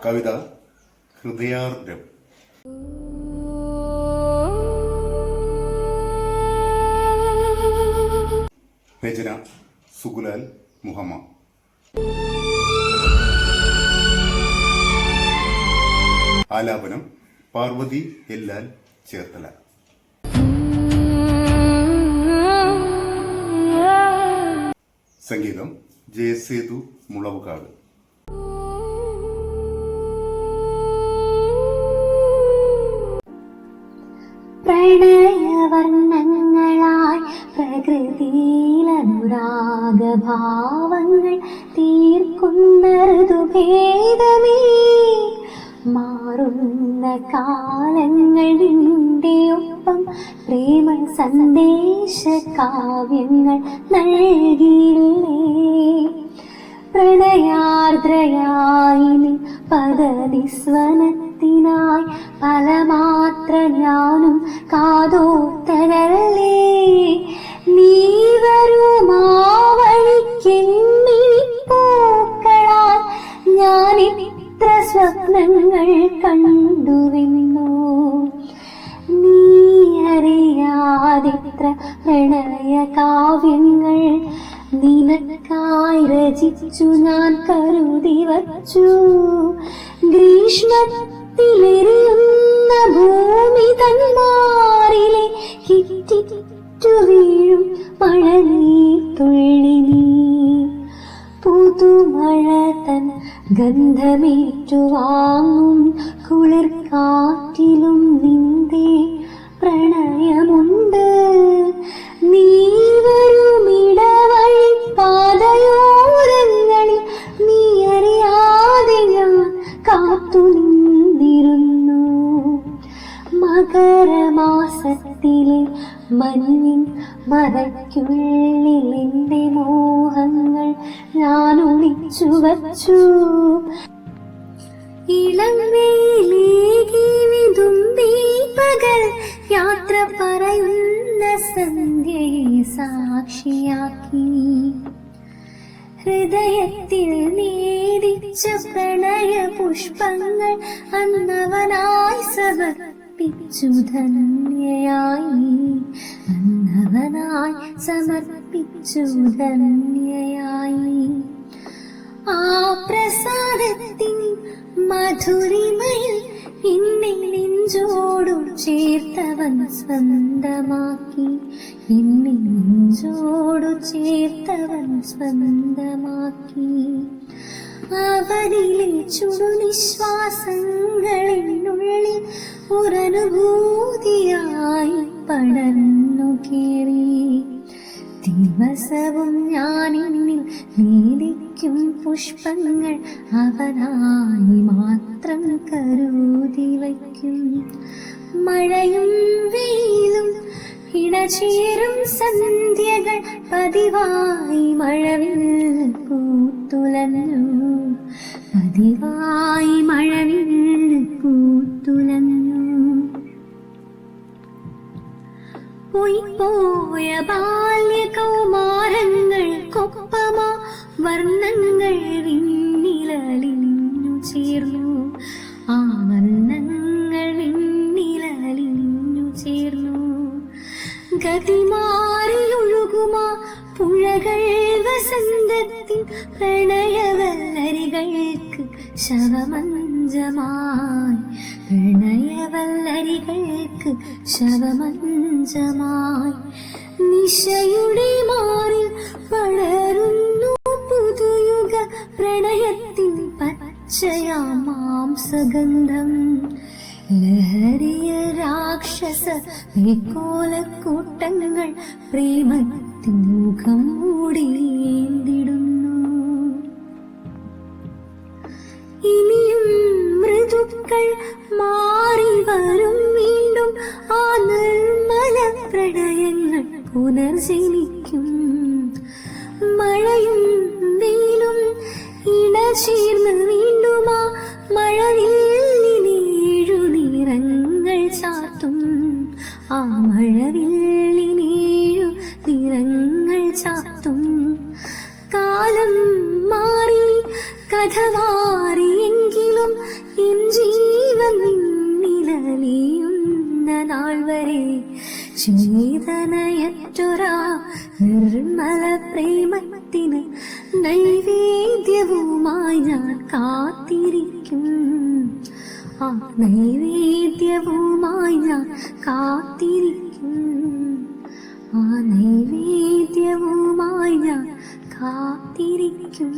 കവിത ഹൃദയാർദ്രം. രചന സുകുലാൽ മുഹമ്മദ്. ആലാപനം പാർവതി എല്ലാൽ ചേർത്തല. സംഗീതം ജയസേതു മുളവുകാട്. പ്രണയവർണ്ണങ്ങളായി പ്രകൃതിയിലനുരാഗഭാവങ്ങൾ തീർക്കുന്ന ഋതുഭേദമേ, മാറുന്ന കാലങ്ങൾ നിന്റെ ഒപ്പം പ്രേമ സന്ദേശ കാവ്യങ്ങൾ നൽകിയില്ലേ. പ്രണയാർദ്രയായി പദനിസ്വനത്തിനായി പലമാത്ര ഞാനും കാതോർത്തതല്ലേ. നീ വരുമാവഴിക്കെന്നിപ്പോക്കളാൽ ഞാൻ ഇത്ര സ്വപ്നങ്ങൾ കണ്ടുവെന്നോ. നീ അറിയാതിത്ര പ്രണയ കാവ്യങ്ങൾ നിനക്കായി രചിച്ചു ഞാൻ കരുതി വച്ചു. ഗ്രീഷ്മത്തിലെറിയുന്ന ഭൂമി തന്മാറിലെ കിറ്റിറ്റു വീഴും മഴനീർത്തുള്ളി നീ. പുതുമഴ തൻ ഗന്ധമേറ്റുവാങ്ങും കുളിർ കാറ്റിലും നിന്റെ പ്രണയമുണ്ട്. നീ വരുമിടവഴി പാതയോരങ്ങളിൽ നീ അറിയാതെ ഞാൻ കാത്തു നിന്നിരുന്നു. മകരമാസത്തിലെ മഞ്ഞിൻ മറയ്ക്കുള്ളിൽ എന്റെ മോഹങ്ങൾ ഞാൻ ഒളിച്ചു വച്ചു. ഇളമേലേകി വിതുമ്പി പകൽ യാത്ര പറയുന്ന സന്ധ്യയെ സാക്ഷിയാക്കി. ഹൃദയത്തിൽ നേദിച്ച പ്രണയ പുഷ്പങ്ങൾ അന്നവനായി സമർപ്പിച്ചു ധന്യയായി. അന്നവനായി സമർപ്പിച്ചു ധന്യയായി. ആ പ്രസാദത്തിൻ മധുരിമയിൽ എന്നെ നെഞ്ചോടു ചേർത്തവൻ സ്വന്തമാക്കി. എന്നെ നെഞ്ചോടു ചേർത്തവൻ സ്വന്തമാക്കി. അവനിലെ ചുടുനിശ്വാസങ്ങളെന്നുള്ളിൽ ഒരനുഭൂതിയായി പടർന്നു കേറി. ദിവസവും ഞാനിന്നിൽ നേദിക്കും പുഷ്പങ്ങൾ അവനായി മാത്രം കരുതി വയ്ക്കും. മഴയും വെയിലും ഇണചേരും സന്ധ്യകൾ പതിവായി മഴവിൽ പൂത്തുലഞ്ഞു. പതിവായി മഴവിൽ പൂത്തുലഞ്ഞു. പോയ ബാല്യകൗമാരങ്ങൾക്കൊപ്പമാ വർണ്ണങ്ങൾ വിണ്ണിലലിഞ്ഞു ചേർന്നു. ആ വർണ്ണങ്ങൾ വിണ്ണിലലിഞ്ഞു ചേർന്നു. ഗതിമാറിയൊഴുകുമാ പുഴകൾ വസന്തത്തിൻ പ്രണയവല്ലരികൾക്ക് ശവമഞ്ചമായി. പ്രണയവല്ലരികൾക്ക് ശവമഞ്ചമായി. നിശയുടെ മാറിൽ പടരുന്നു പുതുയുഗ പ്രണയത്തിൻ പച്ചയാം മാംസഗന്ധം. ലഹരിയ രാക്ഷസ കോലക്കൂട്ടങ്ങൾ പ്രേമത്തിൻ മുഖം മൂടിയേന്തിടുന്നു. ഇനിയും മൃദുക്കൾ മാറി വരും വീണ്ടും ആ നിർമ്മല പ്രണയങ്ങൾ പുനർജനിക്കും. മഴയും വെയിലും ഇണചേർന്ന് വീണ്ടും ആ മഴവില്ലിനേഴു നിറങ്ങൾ ചാർത്തും. ആ മഴവില്ലിനേഴു നിറങ്ങൾ ചാർത്തും. കാലം മാറി കഥ മാറിയെങ്കിലും പോലും എൻ ജീവൻ നിന്നിലലിയുന്ന നാൾ വരെ ചേതനയറ്റൊരാ നിർമ്മല പ്രേമത്തിന് നൈവേദ്യവുമായി ഞാൻ കാത്തിരിക്കും. ആ നൈവേദ്യവുമായി ഞാൻ കാത്തിരിക്കും. ആ നൈവേദ്യവുമായി ഞാൻ കാത്തിരിക്കും.